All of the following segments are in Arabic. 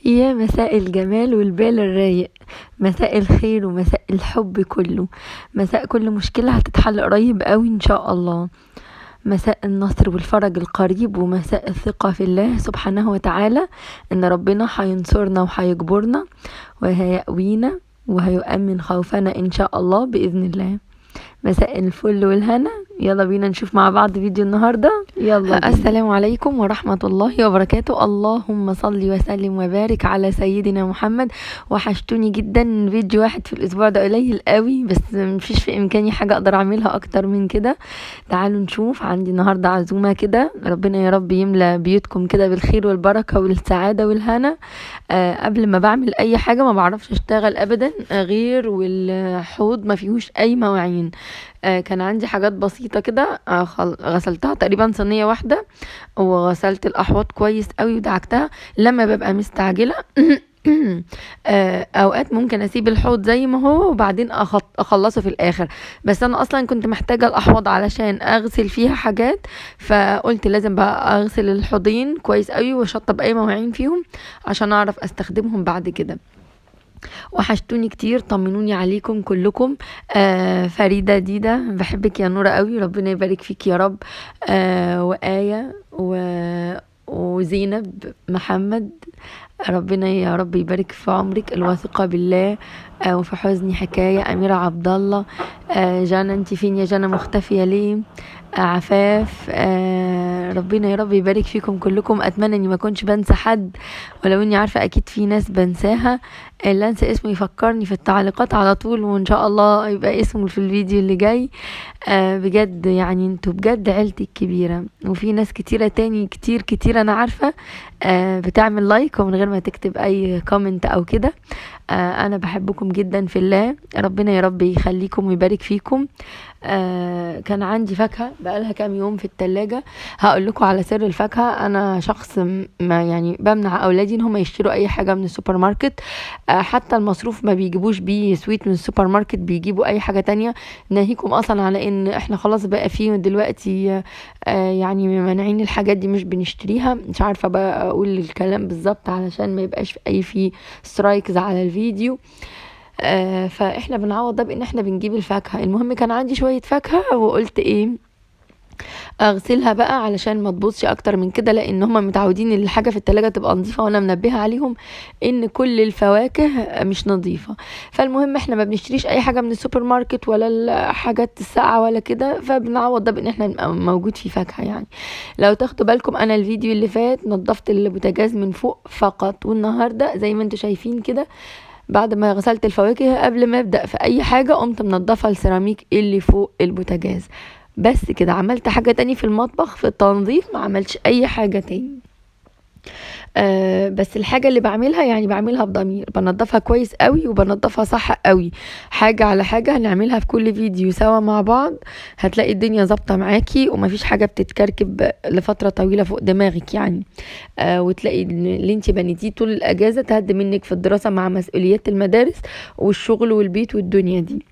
يا مساء الجمال والبال الرايق، مساء الخير ومساء الحب كله، مساء كل مشكلة هتتحل قريب قوي ان شاء الله، مساء النصر والفرج القريب، ومساء الثقة في الله سبحانه وتعالى ان ربنا هينصرنا وهيجبرنا وهيقوينا وهيؤمن خوفنا ان شاء الله بإذن الله. مساء الفل والهنا، يلا بينا نشوف مع بعض فيديو النهاردة. يلا بينا. السلام عليكم ورحمة الله وبركاته. اللهم صل وسلم وبارك على سيدنا محمد. وحشتوني جدا، فيديو واحد في الاسبوع ده قليل قوي، بس مفيش في امكاني حاجة اقدر اعملها اكتر من كده. تعالوا نشوف، عندي النهاردة عزومة كده، ربنا يا رب يملى بيوتكم كده بالخير والبركة والسعادة والهنا. قبل ما بعمل اي حاجة ما بعرفش اشتغل ابدا غير والحوض ما فيهوش اي مواعين. كان عندي حاجات بسيطة كده، غسلتها تقريبا صينية واحدة، وغسلت الأحواض كويس قوي ودعكتها لما ببقى مستعجلة. اوقات ممكن اسيب الحوض زي ما هو وبعدين اخلصه في الاخر، بس انا اصلا كنت محتاجة الاحواض علشان اغسل فيها حاجات، فقلت لازم بقى اغسل الحوضين كويس قوي واشطب اي مواعين فيهم عشان اعرف استخدمهم بعد كده. وحشتوني كتير، طمنوني عليكم كلكم. فريدة ديدة، بحبك يا نورة قوي، ربنا يبارك فيك يا رب. وآية وزينب محمد، ربنا يا رب يبارك في عمرك، الواثقة بالله. وفي حزني حكاية، أميرة عبد الله. جانا، انت فين يا جانا، مختفية ليه؟ عفاف. ربنا يا رب يبارك فيكم كلكم. اتمنى اني ما كنتش بنسى حد، ولو اني عارفة اكيد في ناس بنساها، اللي انسى اسمه يفكرني في التعليقات على طول، وان شاء الله يبقى اسمه في الفيديو اللي جاي. بجد يعني انتوا بجد عيلتي الكبيرة، وفي ناس كتيرة تاني كتير كتير انا عارفة بتعمل لايك ومن غير ما تكتب اي كومنت او كده. انا بحبكم جدا في الله، ربنا يا رب يخليكم ويبارك فيكم. كان عندي فاكهة بقالها كام يوم في التلاجة، هقول لكم على سر الفاكهة. انا شخص ما يعني بمنع اولادي ان هم يشتروا اي حاجة من السوبر ماركت، حتى المصروف ما بيجيبوش بيه سويت من السوبر ماركت، بيجيبوا اي حاجة تانية. ناهيكم اصلا على ان احنا خلاص بقى فيه دلوقتي يعني مانعين الحاجات دي، مش بنشتريها. مش عارفة بقى اقول الكلام بالظبط علشان ما يبقاش اي فيه سترايكز على الفيديو. فاحنا بنعوض ده بان احنا بنجيب الفاكهة. المهم كان عندي شوية فاكهة وقلت ايه، اغسلها بقى علشان ما تبوظش اكتر من كده، لان هم متعودين ان الحاجه في التلاجة تبقى نظيفه، وانا منبهه عليهم ان كل الفواكه مش نظيفه. فالمهم احنا ما بنشتريش اي حاجه من السوبر ماركت ولا الحاجات الساقعه ولا كده، فبنعوض ده بان احنا نبقى موجود في فاكهه يعني. لو تاخدوا بالكم، انا الفيديو اللي فات نظفت البوتاجاز من فوق فقط، والنهارده زي ما انتم شايفين كده بعد ما غسلت الفواكه قبل ما ابدا في اي حاجه قمت منضفه السيراميك اللي فوق البوتاجاز. بس كده، عملت حاجة تاني في المطبخ في التنظيف؟ ما عملتش اي حاجة تاني. بس الحاجة اللي بعملها يعني بعملها بضمير، بنضفها كويس قوي وبنضفها صح قوي. حاجة على حاجة هنعملها في كل فيديو سوا مع بعض، هتلاقي الدنيا ظابطة معاكي ومفيش حاجة بتتكركب لفترة طويلة فوق دماغك يعني. وتلاقي اللي انت بنيتيه طول الاجازة تهد منك في الدراسة مع مسؤوليات المدارس والشغل والبيت والدنيا دي.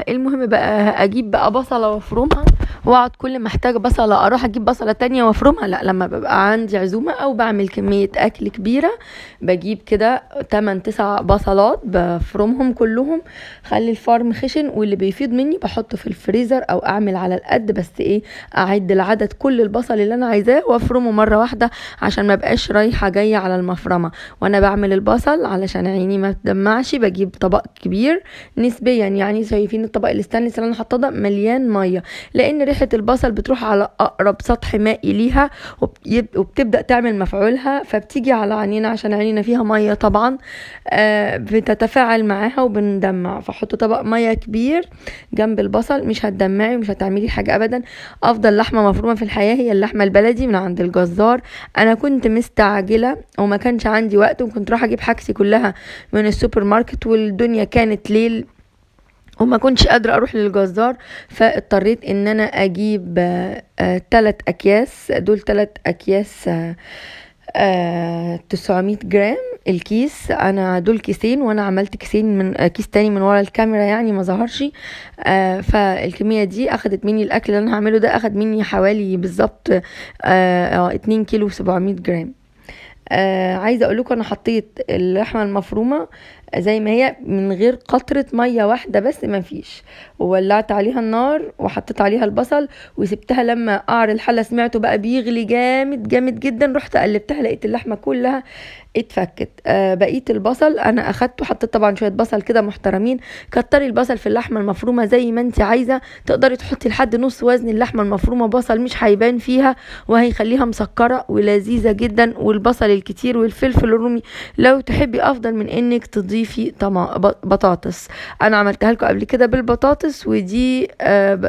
المهم بقى اجيب بقى بصلة وافرمها، واقعد كل ما احتاج بصلة اروح اجيب بصلة تانية وافرمها. لا، لما ببقى عندي عزومة او بعمل كمية اكل كبيرة بجيب كده 8 9 بصلات بفرمهم كلهم، خلي الفرم خشن، واللي بيفيض مني بحطه في الفريزر او اعمل على القد، بس ايه، اعد العدد كل البصل اللي انا عايزاه وافرمه مرة واحدة عشان ما بقاش رايحة جاية على المفرمة. وانا بعمل البصل علشان عيني ما تدمعش بجيب طبق كبير نسبيا، يعني شايفين الطبق الستانلس اللي انا حاطاه ده مليان ميه، لان ريحه البصل بتروح على اقرب سطح مائي ليها وبتبدا تعمل مفعولها، فبتيجي على عينينا عشان عينينا فيها ميه طبعا، بتتفاعل معاها وبندمع. فحط طبق ميه كبير جنب البصل، مش هتدمعي ومش هتعملي حاجه ابدا. افضل لحمه مفرومه في الحياه هي اللحمه البلدي من عند الجزار. انا كنت مستعجله وما كانش عندي وقت، وكنت رايحه اجيب حاجتي كلها من السوبر ماركت، والدنيا كانت ليل وما كنتش قادرة اروح للجزار، فاضطريت ان انا اجيب 3 اكياس. دول 3 اكياس 900 جرام الكيس. انا دول كيسين، وانا عملت كيسين من كيس تاني من ورا الكاميرا يعني ما ظهرش. فالكمية دي اخدت مني، الاكل اللي انا هعمله ده اخد مني حوالي بالظبط 2 كيلو 700 جرام. عايزه اقول لكم انا حطيت اللحمه المفرومه زي ما هي من غير قطره ميه واحده بس، ما فيش، وولعت عليها النار وحطيت عليها البصل وسبتها لما قعر الحله سمعته بقى بيغلي جامد جامد جدا، رحت قلبتها لقيت اللحمه كلها اتفكت. بقيه البصل انا اخدته، حطيت طبعا شويه بصل كده محترمين. كتري البصل في اللحمه المفرومه زي ما انت عايزه، تقدري تحطي لحد نص وزن اللحمه المفرومه بصل، مش هيبان فيها وهيخليها مسكره ولذيذه جدا. والبصل الكتير والفلفل الرومي لو تحبي افضل من انك تضيفي بطاطس. انا عملتها لكم قبل كده بالبطاطس، ودي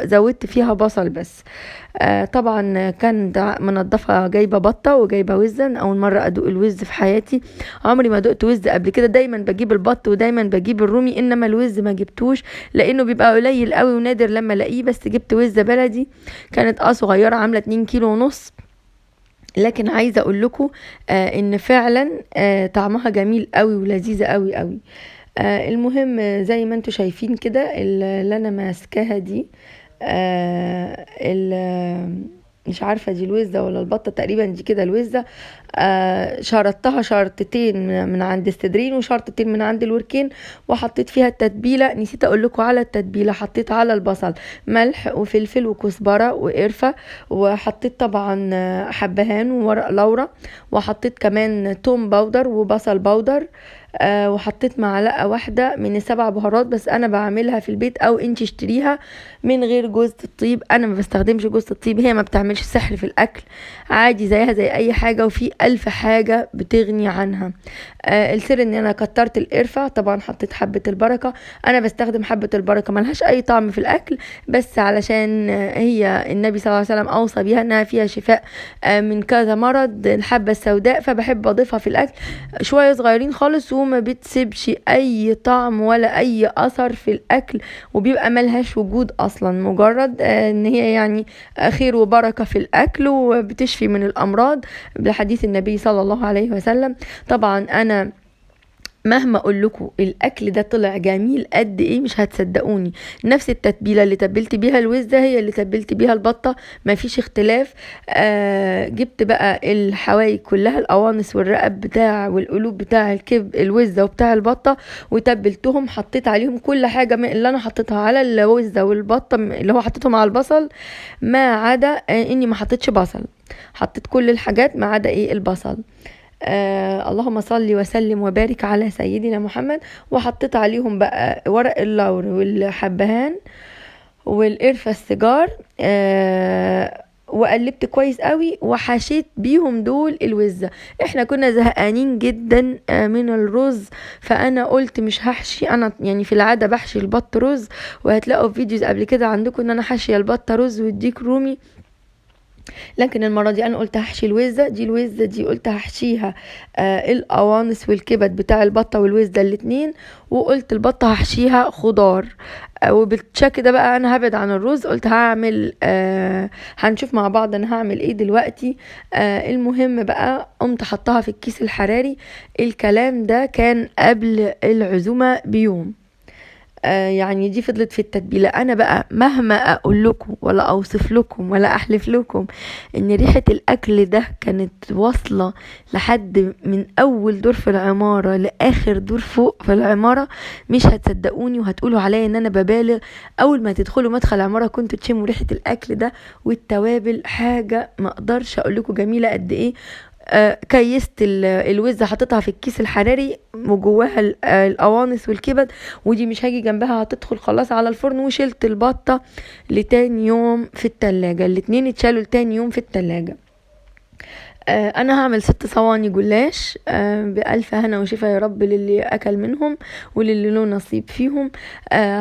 زودت فيها بصل بس. طبعا كان منضفه، جايبه بطه وجايبه وزه، اول مره ادوق الوز في حياتي، عمري ما دقت وز قبل كده. دايما بجيب البط ودايما بجيب الرومي، انما الوز ما جبتوش لانه بيبقى قليل قوي ونادر لما الاقيه. بس جبت وزه بلدي كانت صغيره، عامله 2 كيلو ونص. لكن عايزه اقول لكم ان فعلا طعمها جميل قوي ولذيذه قوي قوي. المهم زي ما انتوا شايفين كده اللي انا ماسكاها دي، مش عارفة دي الوزة ولا البطة، تقريبا دي كده الوزة. شرطتها شرطتين من عند الصدرين وشرطتين من عند الوركين، وحطيت فيها التتبيلة. نسيت اقول لكم على التتبيلة، حطيت على البصل ملح وفلفل وكزبرة وقرفة، وحطيت طبعا حبهان وورق لورا، وحطيت كمان توم باودر وبصل باودر، وحطيت معلقة واحدة من ال7 بهارات، بس انا بعملها في البيت او انت اشتريها من غير جوز الطيب. انا ما بستخدمش جوز الطيب، هي ما بتعملش سحر في الاكل، عادي زيها زي اي حاجة، وفي 1000 حاجة بتغني عنها. السر ان انا كترت القرفة، طبعا حطيت حبة البركة. انا بستخدم حبة البركة، ملهاش اي طعم في الاكل، بس علشان هي النبي صلى الله عليه وسلم اوصى بيها انها فيها شفاء من كذا مرض، الحبة السوداء، فبحب اضيفها في الاكل شوية صغيرين خالص، وما بتسيبش اي طعم ولا اي اثر في الاكل، وبيبقى ملهاش وجود اصلا، مجرد ان هي يعني خير وبركة في الاكل، وبتشفي من الامراض بحديث النبي صلى الله عليه وسلم. طبعا انا مهما اقول لكم الاكل ده طلع جميل قد ايه مش هتصدقوني. نفس التتبيله اللي تبلت بيها الوزه هي اللي تبلت بيها البطه، ما فيش اختلاف. جبت بقى الحواي كلها، القوانص والرقب بتاع والقلوب بتاع الوزه وبتاع البطه، وتبلتهم، حطيت عليهم كل حاجه من اللي انا حطيتها على الوزه والبطه اللي هو حطيتهم على البصل، ما عدا اني ما حطيتش بصل. حطيت كل الحاجات ما عدا البصل. اللهم صل وسلم وبارك على سيدنا محمد. وحطيت عليهم بقى ورق اللور والحبهان والقرفة السيجار، وقلبت كويس قوي وحشيت بيهم دول الوزة. احنا كنا زهقانين جدا من الرز، فانا قلت مش هحشي، انا يعني في العادة بحشي البط رز، وهتلاقوا فيديوز قبل كده عندكم ان انا حاشية البط رز والديك رومي، لكن المرة دي انا قلت هحشي الوزة دي. الوزة دي قلت هحشيها القوانص والكبد بتاع البطة والوزة الاتنين، وقلت البطة هحشيها خضار. وبالشكل ده بقى انا هبعد عن الرز، قلت هعمل هنشوف مع بعض انا هعمل ايه دلوقتي. المهم بقى قمت حطها في الكيس الحراري. الكلام ده كان قبل العزومة بيوم. يعني دي فضلت في التتبيله. انا بقى مهما اقول لكم ولا اوصف لكم ولا احلف لكم ان ريحه الاكل ده كانت واصله لحد من اول دور في العماره لاخر دور فوق في العماره، مش هتصدقوني وهتقولوا عليا ان انا ببالغ. اول ما تدخلوا مدخل عماره كنتوا تشموا ريحه الاكل ده والتوابل، حاجه ما اقدرش اقول لكم جميله قد ايه. كيست الوزة حطيتها في الكيس الحراري وجواها القوانص والكبد، ودي مش هاجي جنبها، هتدخل خلاص على الفرن. وشلت البطة لتاني يوم في التلاجة، الاتنين اتشالوا لتاني يوم في التلاجة. انا هعمل 6 صواني جلاش بألف هنا وشفا يا رب للي اكل منهم وللي له نصيب فيهم.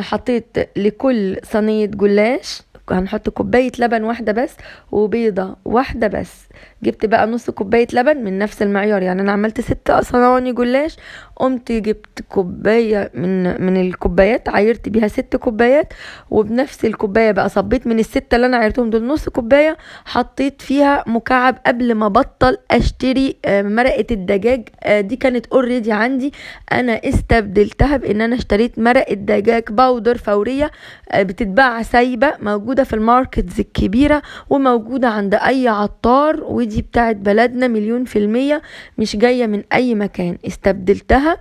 حطيت لكل صينية جلاش هنحط كوباية لبن واحدة بس وبيضة واحدة بس. جبت بقى نص كوباية لبن من نفس المعيار، يعني انا عملت 6 صواني جلاش، قمت جبت كوباية من الكوبايات، عايرت بيها 6 كوبايات، وبنفس الكوباية بقى صبيت من ال6 اللي انا عايرتهم دول نص كوباية، حطيت فيها مكعب قبل ما بطل اشتري مرقة الدجاج. دي كانت اوريدي عندي، انا استبدلتها بان انا اشتريت مرقة دجاج باودر فورية بتتباع سايبة، موجودة في الماركتز الكبيرة وموجودة عند اي عطار، ودي بتاعت بلدنا 100%، مش جاية من اي مكان، استبدلتها.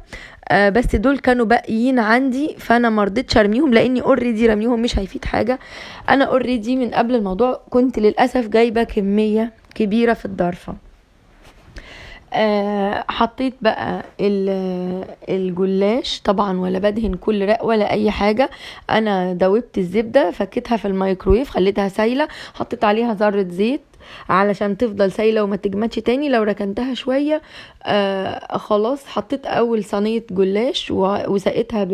بس دول كانوا باقيين عندي، فانا مرضتش ارميهم لاني اوريدي رميهم مش هيفيد حاجة. انا اوريدي من قبل الموضوع كنت للأسف جايبة كمية كبيرة في الضرفة. حطيت بقى الجلاش طبعا، ولا بدهن كل رق ولا اي حاجة. انا دوبت الزبدة، فكيتها في الميكرويف، خليتها سايلة، حطيت عليها ذرة زيت علشان تفضل سايلة وما تجمدش تاني لو ركنتها شوية. خلاص حطيت اول صينية جلاش وسقيتها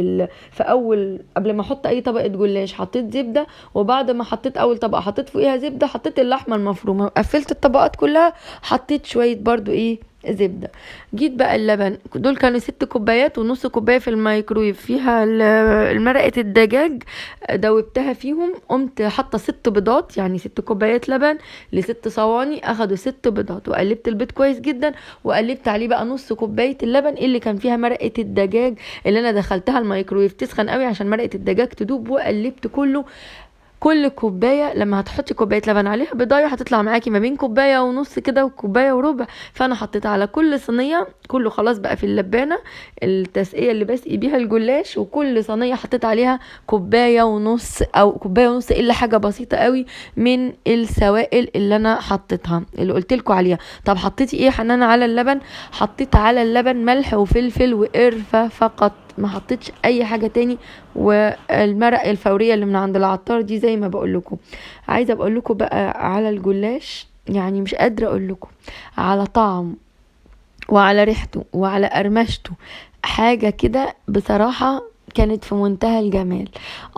في اول، قبل ما احط اي طبقة جلاش حطيت زبدة، وبعد ما حطيت اول طبقة حطيت فوقيها زبدة، حطيت اللحمة المفرومة، قفلت الطبقات كلها، حطيت شوية برضو زبدة. جيت بقى اللبن، دول كانوا 6 كوبايات ونص كوباية في الميكرويف فيها المرقة الدجاج، دوبتها فيهم. قمت حاطة 6 بيضات، يعني 6 كوبايات لبن ل6 صواني اخدوا 6 بيضات، وقلبت البيض كويس جدا، وقلبت عليه بقى نص كوباية اللبن اللي كان فيها مرقة الدجاج اللي انا دخلتها الميكرويف تسخن قوي عشان مرقة الدجاج تدوب، وقلبت كله. كل كوبايه لما هتحطي كوبايه لبن عليها بضايه هتطلع معاكي ما بين كوبايه ونص كده وكوبايه وربع. فانا حطيت على كل صينيه، كله خلاص بقى في اللبانه التسقيه اللي بسقي بيها الجلاش، وكل صينيه حطيت عليها كوبايه ونص او كوبايه ونص الا حاجه بسيطه قوي من السوائل اللي انا حطيتها اللي قلت لكم عليها. طب حطيتي ايه يا حنان على اللبن؟ حطيت على اللبن ملح وفلفل وقرفه فقط، ما حطيتش اي حاجه تاني. والمرقه الفوريه اللي من عند العطار دي زي ما بقول لكم. عايزه بقول لكم بقى على الجلاش، يعني مش قادره اقول لكم على طعم وعلى ريحته وعلى قرمشته، حاجه كده بصراحه كانت في منتهى الجمال.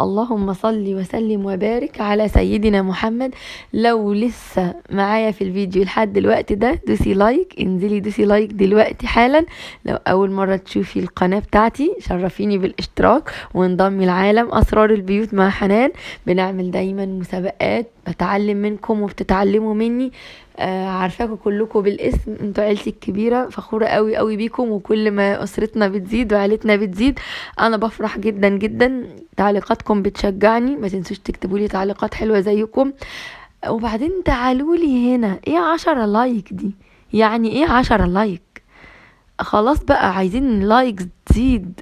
اللهم صل وسلم وبارك على سيدنا محمد. لو لسه معايا في الفيديو لحد الوقت ده دوسي لايك، انزلي دوسي لايك دلوقتي حالا. لو اول مرة تشوفي القناة بتاعتي شرفيني بالاشتراك وانضمي لعالم اسرار البيوت مع حنان. بنعمل دايما مسابقات، بتعلم منكم وبتتعلموا مني. عارفاكم كلكم بالاسم، انتوا عيلتي الكبيرة، فخورة قوي قوي بيكم، وكل ما اسرتنا بتزيد وعيلتنا بتزيد انا بفرح جدا جدا. تعليقاتكم بتشجعني، ما تنسوش تكتبوا لي تعليقات حلوة زيكم. وبعدين تعالوا لي هنا، ايه 10 لايك دي؟ يعني ايه 10 لايك؟ خلاص بقى عايزين لايك تزيد،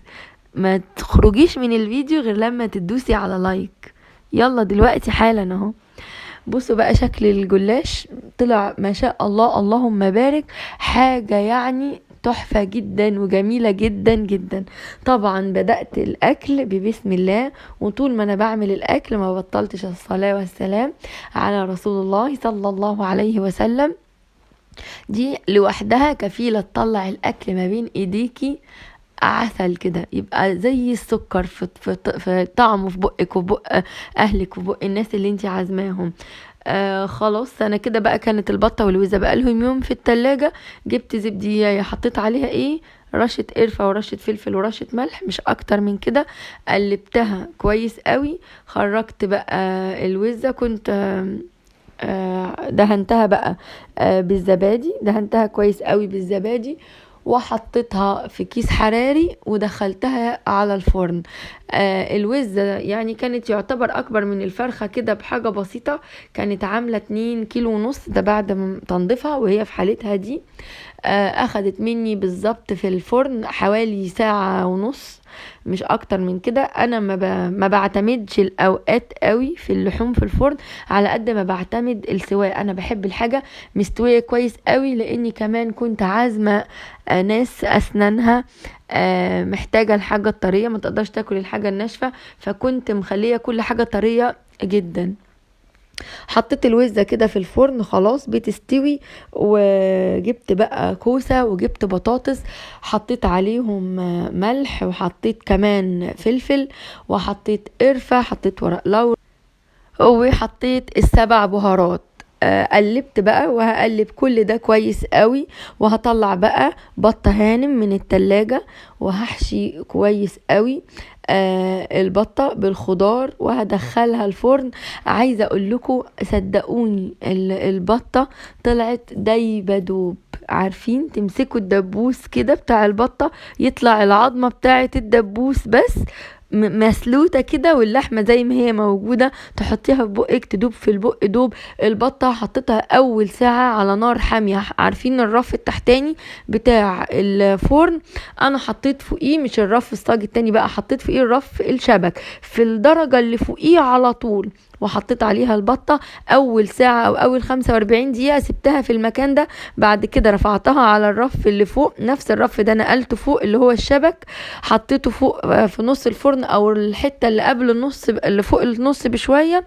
ما تخرجيش من الفيديو غير لما تدوسي على لايك. يلا دلوقتي حالا اهو. بصوا بقى شكل الجلاش طلع ما شاء الله، اللهم بارك، حاجة يعني تحفة جدا وجميلة جدا جدا. طبعا بدأت الأكل ببسم الله، وطول ما أنا بعمل الأكل ما بطلتش الصلاة والسلام على رسول الله صلى الله عليه وسلم. دي لوحدها كفيلة تطلع الأكل ما بين إيديكي عسل كده، يبقى زي السكر في طعمه في بقك وبق اهلك وبق الناس اللي انتي عازماهم. خلاص انا كده بقى كانت البطه والوزه بقى لهم يوم في التلاجة. جبت زبديه حطيت عليها رشه قرفه ورشه فلفل ورشه ملح، مش اكتر من كده. قلبتها كويس قوي. خرجت بقى الوزه، كنت دهنتها بقى بالزبادي، دهنتها كويس قوي بالزبادي، وحطيتها في كيس حراري ودخلتها على الفرن. الوزة يعني كانت يعتبر اكبر من الفرخة كده بحاجة بسيطة، كانت عاملة 2 كيلو ونص، ده بعد ما تنظيفها وهي في حالتها دي. اخدت مني بالظبط في الفرن حوالي ساعة ونص، مش اكتر من كده. انا ما بعتمدش الاوقات قوي في اللحوم في الفرن على قد ما بعتمد السواء. انا بحب الحاجة مستوية كويس قوي، لاني كمان كنت عازمة ناس اسنانها محتاجة الحاجة الطرية، ما تقدرش تاكل الحاجة الناشفة، فكنت مخلية كل حاجة طرية جدا. حطيت الوزة كده في الفرن خلاص بتستوي، وجبت بقى كوسة وجبت بطاطس، حطيت عليهم ملح، وحطيت كمان فلفل، وحطيت قرفة، حطيت ورق لورا، وحطيت ال7 بهارات. قلبت بقى، وهقلب كل ده كويس قوي، وهطلع بقى بطة هانم من التلاجة، وهحشي كويس قوي البطة بالخضار، وهدخلها الفرن. عايزة اقول لكم صدقوني البطة طلعت دايبة دوب. عارفين تمسكوا الدبوس كده بتاع البطة، يطلع العظمة بتاعة الدبوس بس، مسلوته كده، واللحمه زي ما هي موجوده تحطيها في بقك تدوب في البق دوب. البطه حطيتها اول ساعه على نار حاميه. عارفين الرف التحتاني بتاع الفرن، انا حطيت فوقيه مش الرف الصاج التاني بقى، حطيت فوقيه الرف الشبك في الدرجه اللي فوقيه على طول، وحطيت عليها البطة أول ساعة أو أول 45 دقيقة سبتها في المكان ده. بعد كده رفعتها على الرف اللي فوق، نفس الرف ده نقلته فوق اللي هو الشبك، حطيته فوق في نص الفرن أو الحتة اللي قبل النص اللي فوق النص بشوية،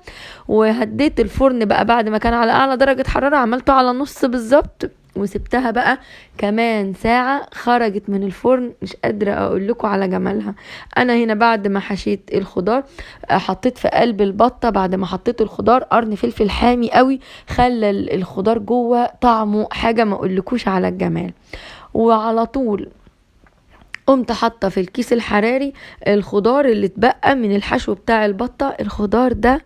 وهديت الفرن بقى بعد ما كان على أعلى درجة حرارة عملته على نص بالظبط، وسبتها بقى كمان ساعة. خرجت من الفرن مش قادرة اقول لكم على جمالها. انا هنا بعد ما حشيت الخضار حطيت في قلب البطة، بعد ما حطيت الخضار قرن فلفل حامي قوي خلى الخضار جوه طعمه حاجة ما اقولكوش على الجمال. وعلى طول قمت حاطه في الكيس الحراري الخضار اللي اتبقى من الحشو بتاع البطة. الخضار ده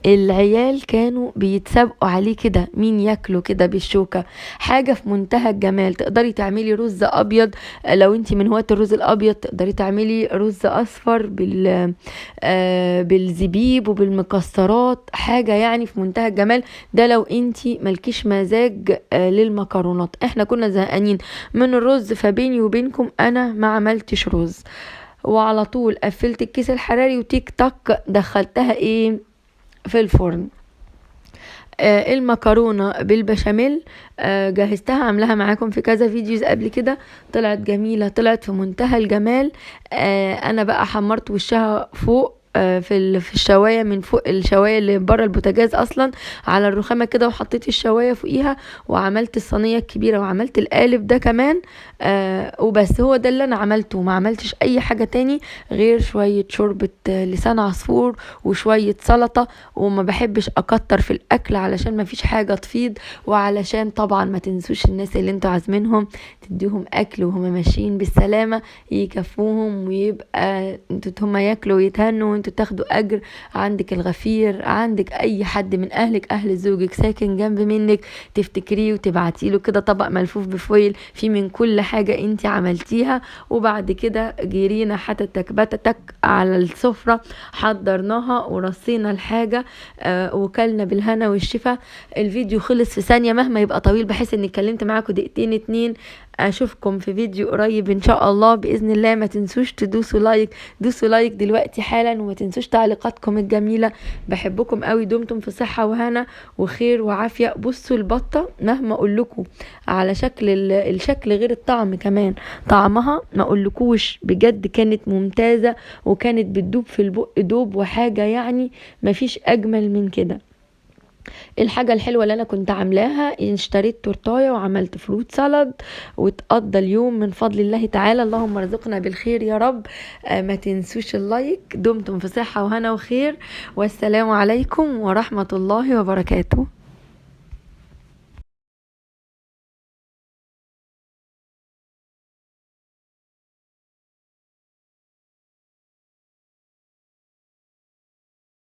العيال كانوا بيتسابقوا عليه كده مين ياكله كده بالشوكة، حاجة في منتهى الجمال. تقدري تعملي رز ابيض، لو انتي من هواة الرز الابيض تقدري تعملي رز اصفر بالزبيب وبالمكسرات، حاجة يعني في منتهى الجمال. ده لو انتي ملكيش مزاج للمكرونات. احنا كنا زهقانين من الرز، فبيني وبينكم انا ما عملتش رز. وعلى طول قفلت الكيس الحراري وتيك تاك دخلتها في الفرن. المكرونة بالبشاميل جهزتها، عاملاها معاكم في كذا فيديوز قبل كده، طلعت جميلة، طلعت في منتهى الجمال. انا بقى حمرت وشها فوق في الشوايه، من فوق الشوايه اللي بره البوتاجاز اصلا على الرخامه كده، وحطيت الشوايه فوقيها، وعملت الصينيه الكبيره، وعملت القالب ده كمان. وبس هو ده اللي انا عملته، ما عملتش اي حاجه تاني غير شويه شوربه لسان عصفور وشويه سلطه. وما بحبش اكتر في الاكل علشان ما فيش حاجه تفيض، وعلشان طبعا ما تنسوش الناس اللي انتوا عازمينهم تديهم اكل وهم ماشيين بالسلامه يكفوهم، ويبقى انتوا هما ياكلوا ويتهنوا وانتوا تاخدوا اجر. عندك الغفير، عندك اي حد من اهلك، اهل زوجك ساكن جنب منك، تفتكريه وتبعتيله كده طبق ملفوف بفويل فيه من كل حاجة انت عملتيها. وبعد كده جرينا حتتك بتتك على السفرة، حضرناها ورصينا الحاجة وكلنا بالهنا والشفا. الفيديو خلص في ثانية مهما يبقى طويل، بحيث اني اتكلمت معاكم دقيقتين 2. اشوفكم في فيديو قريب ان شاء الله باذن الله. ما تنسوش تدوسوا لايك، دوسوا لايك دلوقتي حالا، وما تنسوش تعليقاتكم الجميله. بحبكم قوي، دمتم في صحه وهنا وخير وعافيه. بصوا البطه مهما اقول لكم على الشكل غير الطعم كمان، طعمها ما اقولكوش بجد كانت ممتازه، وكانت بتدوب في البق دوب، وحاجه يعني مفيش اجمل من كده. الحاجة الحلوة اللي انا كنت عاملاها اشتريت تورتاية وعملت فروت سالاد، وتقضى اليوم من فضل الله تعالى. اللهم ارزقنا بالخير يا رب. ما تنسوش اللايك. دمتم في صحة وهنا وخير، والسلام عليكم ورحمة الله وبركاته.